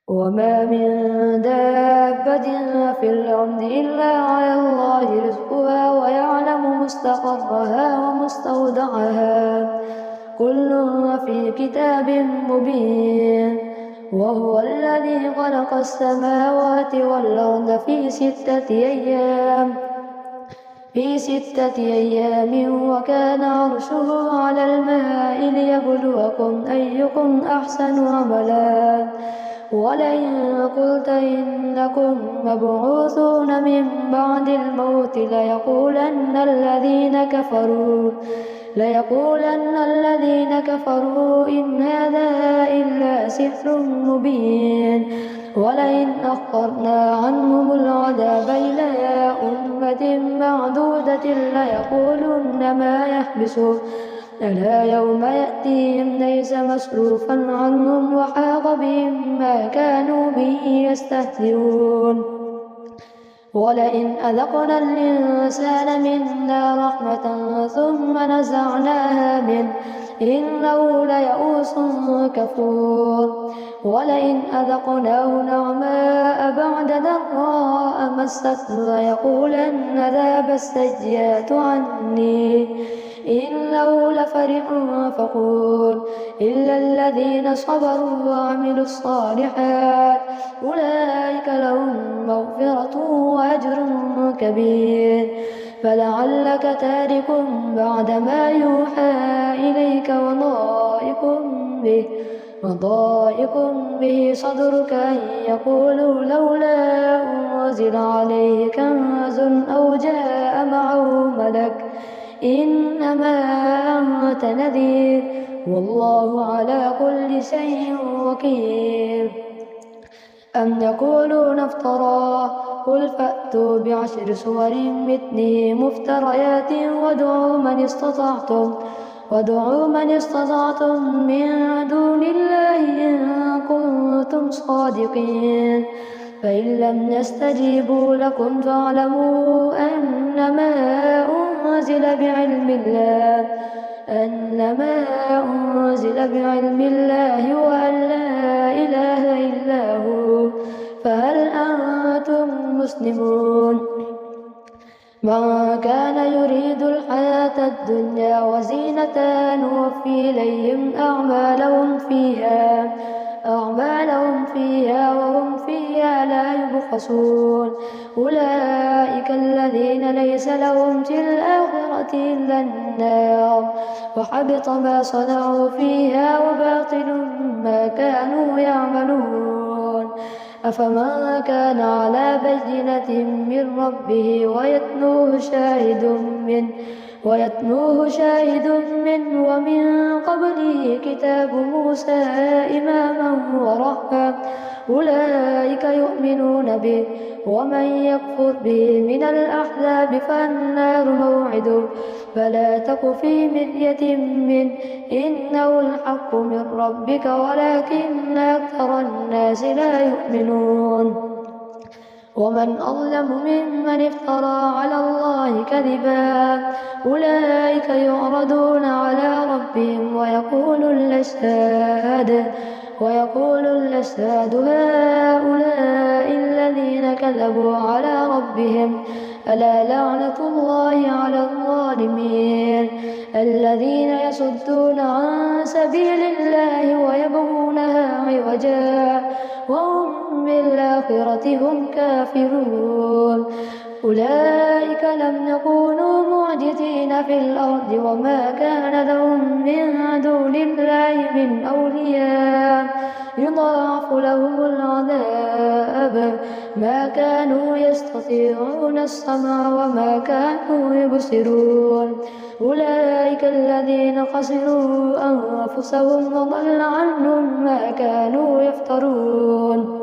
وما من دابة في الأرض إلا على الله رزقها ويعلم مستقرها ومستودعها كل في كتاب مبين. وهو الذي خلق السماوات والأرض في ستة أيام وكان عرشه على الماء ليبلوكم أيكم أحسن عملا. ولئن قلت إنكم مبعوثون من بعد الموت ليقولن الذين كفروا إن هذا إلا سحر مبين. ولئن أخرنا عنهم العذاب إلى أمة معدودة ليقولن ما يحبسه ألا يوم يأتيهم ليس مصروفا عنهم وحاق بهم ما كانوا به يستهزئون. ولئن أذقنا الإنسان منا رحمة ثم نزعناها منه إنه ليئوس كفور. ولئن أذقناه نعماء بعد ضراء مسته ليقولن ذهب السيئات عني إنه لفرح فخور. إلا الذين صبروا وعملوا الصالحات أولئك لهم مغفرة وأجر كبير. فلعلك تارك بعد ما يوحى إليك وضائق به صدرك أن يقولوا لولا أنزل عليه كنز أو جاء معه ملك إنما أنت نذير والله على كل شيء وكيل. أم يقولون افتراه قل فأتوا بعشر سور مثله مفتريات وادعوا من استطعتم من دون الله إن كنتم صادقين. فإن لم يستجيبوا لكم فاعلموا أنما أنزل بعلم الله وأن لا إله إلا هو فهل أنتم مسلمون. من كان يريد الحياة الدنيا وزينتها نوفي إليهم أعمالهم فيها وهم فيها لا يبخسون. أولئك الذين ليس لهم في الآخرة إلا النار وحبط ما صنعوا فيها وباطل ما كانوا يعملون. أفمن كان على بينة من ربه ويتلوه شاهد منه ومن قبله كتاب موسى إماما ورحمة أولئك يؤمنون به. ومن يكفر به من الأحزاب فالنار موعده فلا تك في مرية منه إنه الحق من ربك ولكن أكثر الناس لا يؤمنون. ومن أظلم ممن افترى على الله كذبا أولئك يعرضون على ربهم ويقول الأشهاد هؤلاء الذين كذبوا على ربهم ألا لعنة الله على الظالمين الذين يصدون عن سبيل الله ويبغونها عوجا وهم بالآخرة هم كافرون. أولئك لم يكونوا معجزين في الأرض وما كان لهم من دون الله من أولياء يضاعف لهم العذاب ما كانوا يستطيعون السمع وما كانوا يبصرون. أولئك الذين خسروا أنفسهم وضل عنهم ما كانوا يفترون.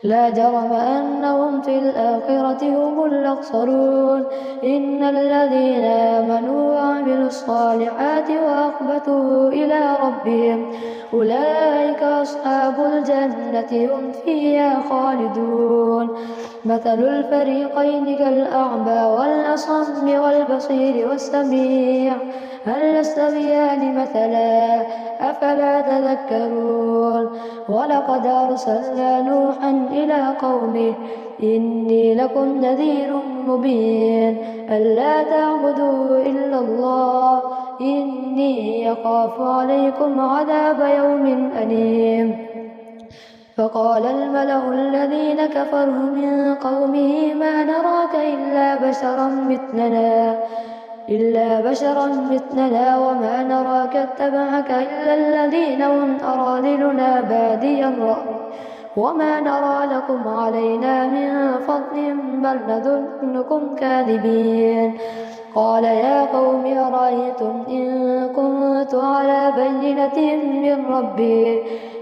لا جرم أنهم في الآخرة هم الأخسرون. إن الذين آمنوا وعملوا الصالحات وأخبتوا إلى ربهم أولئك أصحاب الجنة هم فيها خالدون. مثل الفريقين كالأعمى والأصم والبصير والسميع هل يستويان مثلا أفلا تذكرون ولقد أرسلنا نوحا إلى قومه إني لكم نذير مبين ألا تعبدوا إلا الله إني أخاف عليكم عذاب يوم أليم فقال الملأ الذين كفروا من قومه ما نراك إلا بشرا مثلنا وما نراك اتبعك إلا الذين هم أراذلنا بادي الرأي وما نرى لكم علينا من فضل بل نظنكم كاذبين قال يا قوم أرأيتم إن كنت على بينة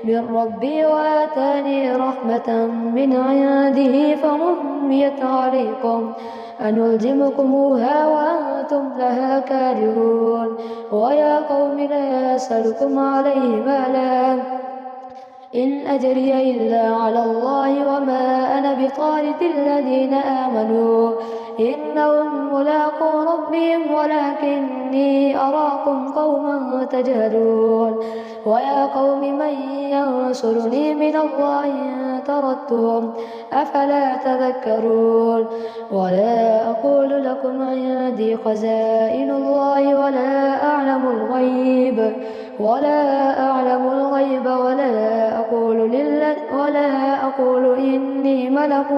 من ربي وآتاني رحمة من عنده فعميت عليكم أنلزمكموها وأنتم لها كارهون ويا قوم لا أسألكم عليه مالا إن أجري إلا على الله وما أنا بطارد الذين آمنوا إنهم ملاقو ربهم ولكني أراكم قوما تجهلون ويا قوم من ينصرني من الله إن طردتهم أفلا تذكرون ولا أقول لكم عندي خزائن الله ولا أعلم الغيب ولا أقول إني ملك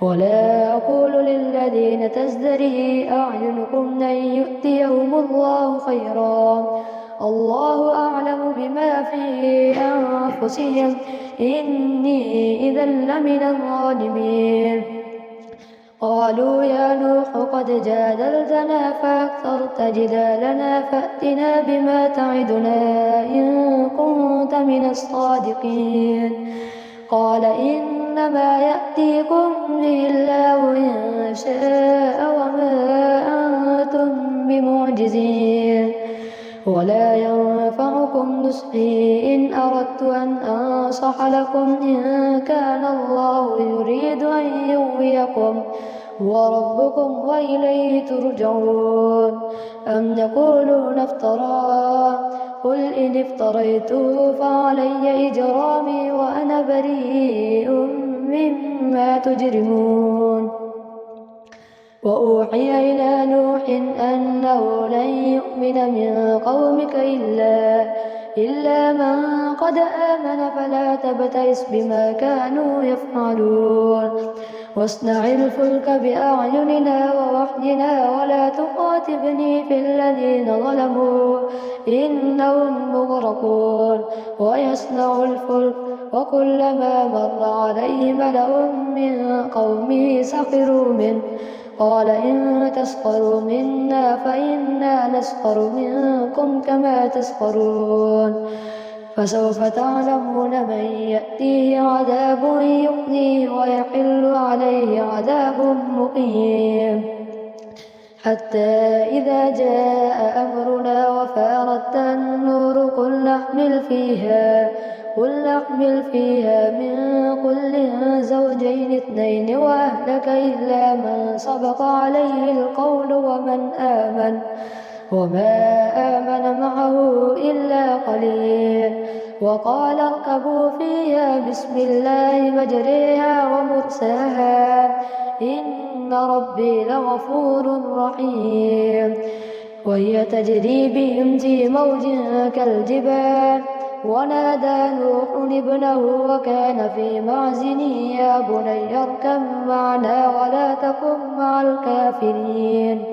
ولا أقول للذين تزدري أعينكم أن يؤتيهم الله خيرا الله أعلم بما في أنفسهم إني إذا لمن الظالمين قالوا يا نوح قد جادلتنا فأكثرت جدالنا فأتنا بما تعدنا إن كنت من الصادقين قال إنما يأتيكم به الله إن شاء وما أنتم بمعجزين ولا ينفعكم نصحي إن أردت أن أنصح لكم إن كان الله يريد أن يغويكم وربكم وإليه ترجعون أم يقولون افتراه قل إن افتريته فعلي إجرامي وأنا بريء مما تجرمون وأوحي إلى نوح أنه لن يؤمن من قومك إلا من قد آمن فلا تبتئس بما كانوا يفعلون واصنع الفلك بأعيننا ووحينا ولا تخاطبني في الذين ظلموا إنهم مغرقون ويصنع الفلك وكلما مر عليه ملأ من قومه سخروا منه قال إن تسخروا منا فإنا نسخر منكم كما تسخرون فسوف تعلمون من يأتيه عذاب يخزيه ويحل عليه عذاب مقيم حتى إذا جاء أمرنا وفارت النور قل نحمل فيها من كل زوجين اثنين وأهلك إلا من سبق عليه القول وما آمن معه إلا قليل وقال اركبوا فيها بسم الله مجريها ومرساها إن ربي لغفور رحيم وهي تجري بهم في موج كالجبال ونادى نوح ابنه وكان في معزل يا بني اركب معنا ولا تكن مع الكافرين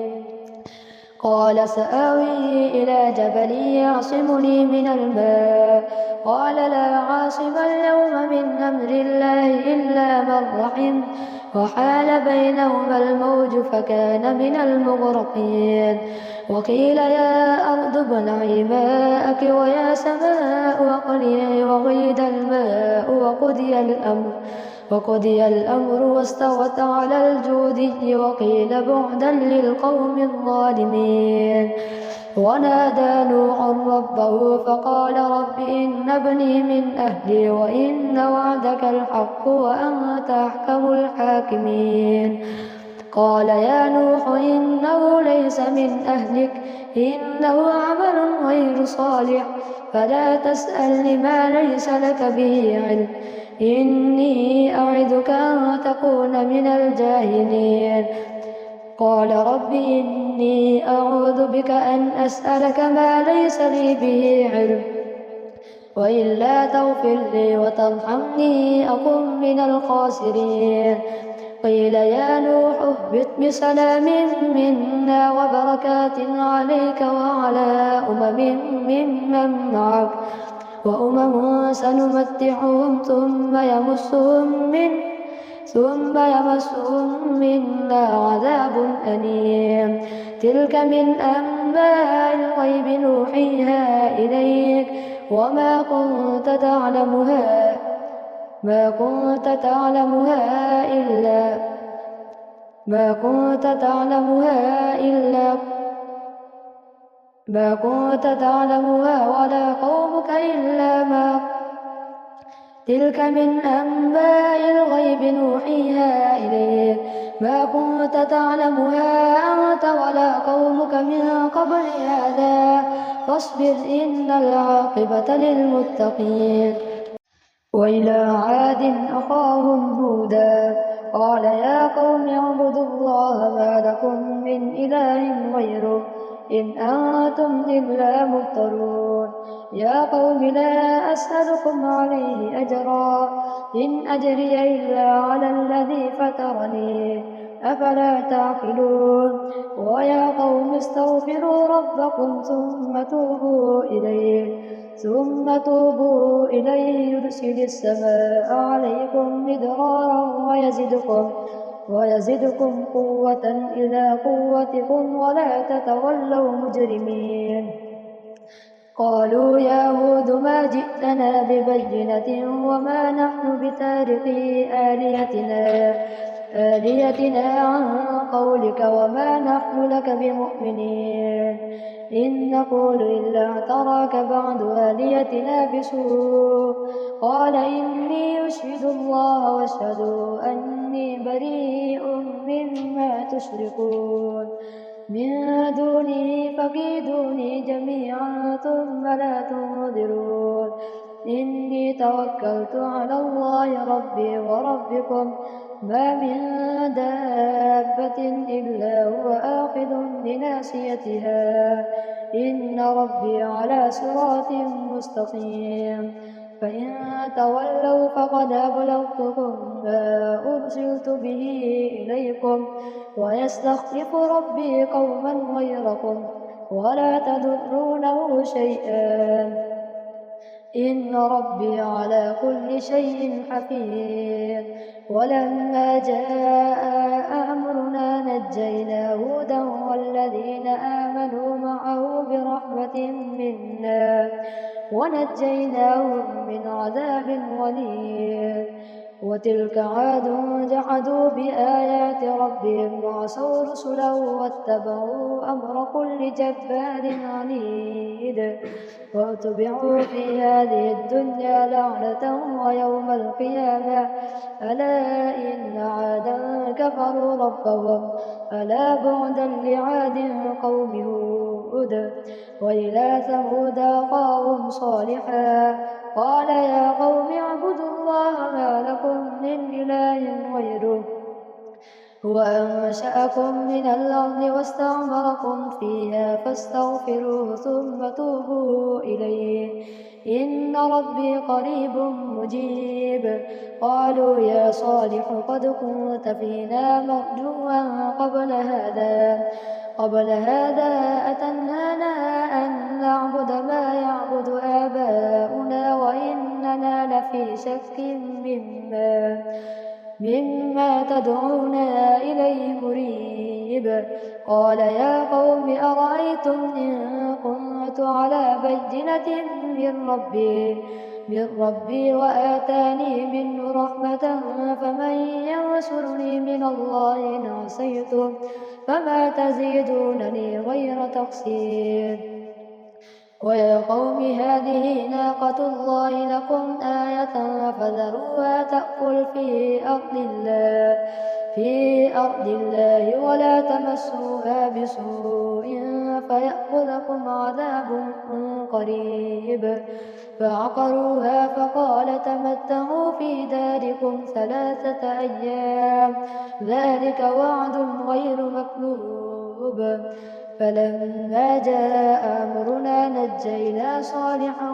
قال سآوي إلى جبل يعصمني من الماء قال لا عاصم اليوم من أمر الله إلا من رحم وحال بينهما الموج فكان من المغرقين وقيل يا أرض ابلعي ماءك ويا سماء أقلعي وغيض الماء وقضي الأمر واستوت على الجودي وقيل بعدا للقوم الظالمين ونادى نوح ربه فقال رب إن ابني من أهلي وإن وعدك الحق وأنت أحكم الحاكمين قال يا نوح إنه ليس من أهلك إنه عمل غير صالح فلا تسأل ما ليس لك به علم إني أعظك أن تكون من الجاهلين قال رب إني أعوذ بك أن أسألك ما ليس لي به علم وإلا تغفر لي وترحمني أكن من الخاسرين قيل يا نوح اهبط بسلام منا وبركات عليك وعلى ممن معك وأمم سنمتعهم ثم يمسهم منا عذاب أليم تلك من أنباء الغيب نوحيها إليك وما كنت تعلمها ما كنت تعلمها ولا قومك إلا ما تلك من أنباء الغيب نوحيها إليك ما كنت تعلمها أنت ولا قومك من قبل هذا فاصبر إن العاقبة للمتقين وإلى عاد أخاهم هودا قال يا قوم اعبدوا الله ما لكم من إله غيره إن أنتم إلا مفترون يا قوم لا أسألكم عليه أجرا إن أجري إلا على الذي فطرني أفلا تعقلون ويا قوم استغفروا ربكم ثم توبوا إليه يرسل السماء عليكم مدرارا ويزدكم قوة إلى قوتكم ولا تتولوا مجرمين قالوا يا هود ما جئتنا ببينة وما نحن بتاركي آلهتنا عن قولك وما نحن لك بمؤمنين إن نقول إلا اعتراك بعض آلهتنا بسوء قال إني أشهد الله واشهدوا أني بريء مما تشركون من دونه فكيدوني جميعا ثم لا تنظرون إني توكلت على الله ربي وربكم ما من دابة إلا هو آخذ بناصيتها إن ربي على صراط مستقيم فإن تولوا فقد أبلغتكم ما أرسلت به إليكم ويستخلف ربي قوما غيركم ولا تضرونه شيئا إن ربي على كل شيء حفيظ ولما جاء أمرنا نجينا هودا والذين آمنوا معه برحمة منا ونجيناهم من عذاب غليظ وتلك عاد جحدوا بآيات ربهم وعصوا رسله واتبعوا أمر كل جبار عنيد واتبعوا في هذه الدنيا لعنة ويوم القيامة ألا إن عادا كفروا ربهم ألا بعدا لعاد قوم هود وإلى ثمود أخاهم صالحا قال يا قوم اعبدوا الله ما لكم من إله غيره هو أنشأكم من الأرض واستعمركم فيها فاستغفروه ثم توبوا إليه إن ربي قريب مجيب قالوا يا صالح قد كنت فينا مرجوا قبل هذا أتنهانا أن نعبد ما يعبد آباؤنا وإننا لفي شك مما تدعونا إليه مريب قال يا قوم أرأيتم إن كنت على بينة من ربي وآتاني منه رحمة فمن ينصرني من الله إن عصيته فما تزيدونني غير تقصير ويا قوم هذه ناقة الله لكم آية فذروها تأكل في أرض الله ولا تمسوها بسوء فيأخذكم عذاب قريب. فعقروها فقال تمتعوا في داركم 3 أيام ذلك وعد غير مكذوب. فلما جاء أمرنا نجينا صالحا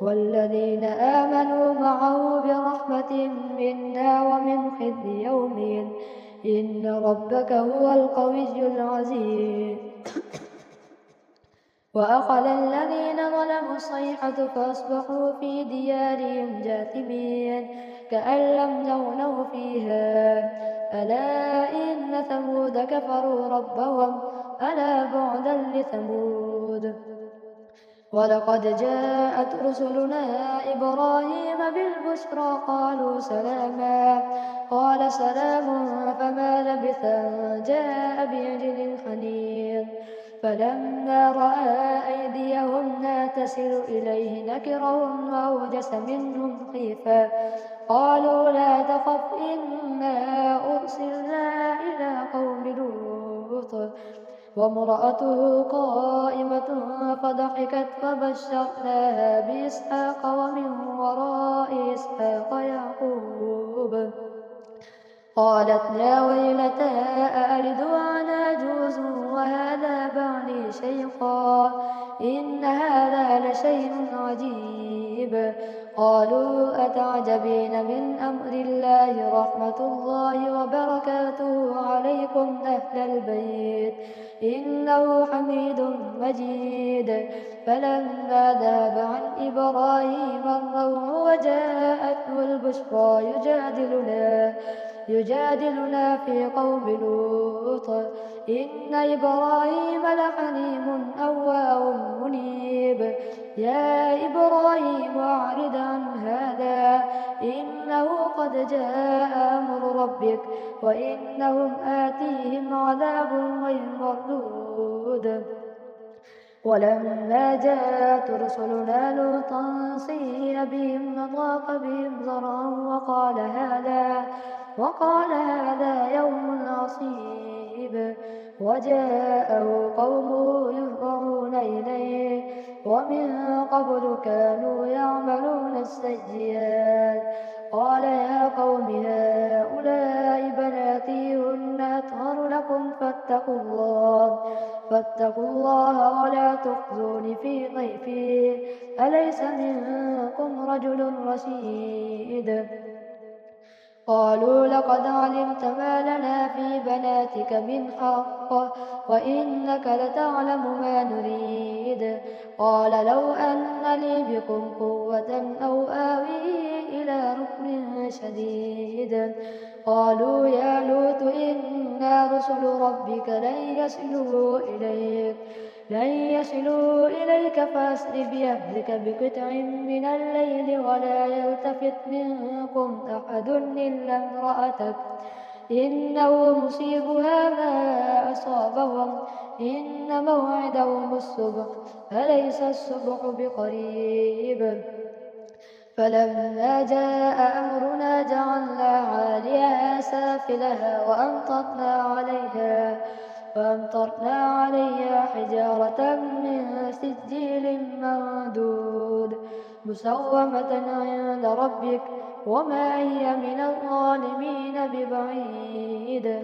والذين آمنوا معه برحمة منا ومن خزي يومئذ إن ربك هو القوي العزيز. وأخذ الذين ظلموا الصيحة فأصبحوا في ديارهم جاثمين كأن لم يغنوا فيها ألا إن ثمود كفروا ربهم ألا بعدا لثمود. ولقد جاءت رسلنا إبراهيم بالبشرى قالوا سلاما قال سلام فما لبث أن جاء بعجل حنيذ. فلما رأى أيديهم لا تصل إليه نكرهم وأوجس منهم خيفة قالوا لا تخف إنا أرسلنا إلى قوم لوط وامرأته قائمة فضحكت فبشرناها بإسحاق ومن وراء إسحاق يعقوب. قالت يا ويلتى أألد وأنا عجوز وهذا بعلي شيخا إن هذا لشيء عجيب. قالوا أتعجبين من أمر الله رحمة الله وبركاته عليكم أهل البيت إنه حميد مجيد. فلما ذهب عن إبراهيم الروع وجاءته البشرى يجادلنا في قوم لوط إن إبراهيم لحليم أواه منيب. يا إبراهيم أعرض عن هذا إنه قد جاء أمر ربك وإنهم آتيهم عذاب غير مردود. ولما جاءت رسلنا لوطا سيء بهم وضاق بهم ذرعا وقال هذا يوم عصيب. وجاءه قومه يهرعون إليه ومن قبل كانوا يعملون السيئات. قال يا قوم هؤلاء بناتي هن أطهر لكم فاتقوا الله ولا تخزون في ضيفي أليس منكم رجل رشيد. قالوا لقد علمت ما لنا في بناتك من حق وإنك لتعلم ما نريد. قال لو أن لي بكم قوة أو آوي إلى ركن شديد. قالوا يا لوط إنا رسل ربك لن يصلوا إليك فأسر بأهلك بقطع من الليل ولا يلتفت منكم أحد إلا امرأتك إنه مصيبها ما أصابهم إن موعدهم الصبح أليس الصبح بقريب. فلما جاء أمرنا جعلنا عاليها سافلها وأمطرنا عليها حجارة من سجيل منضود مسومة عند ربك وما هي من الظالمين ببعيد.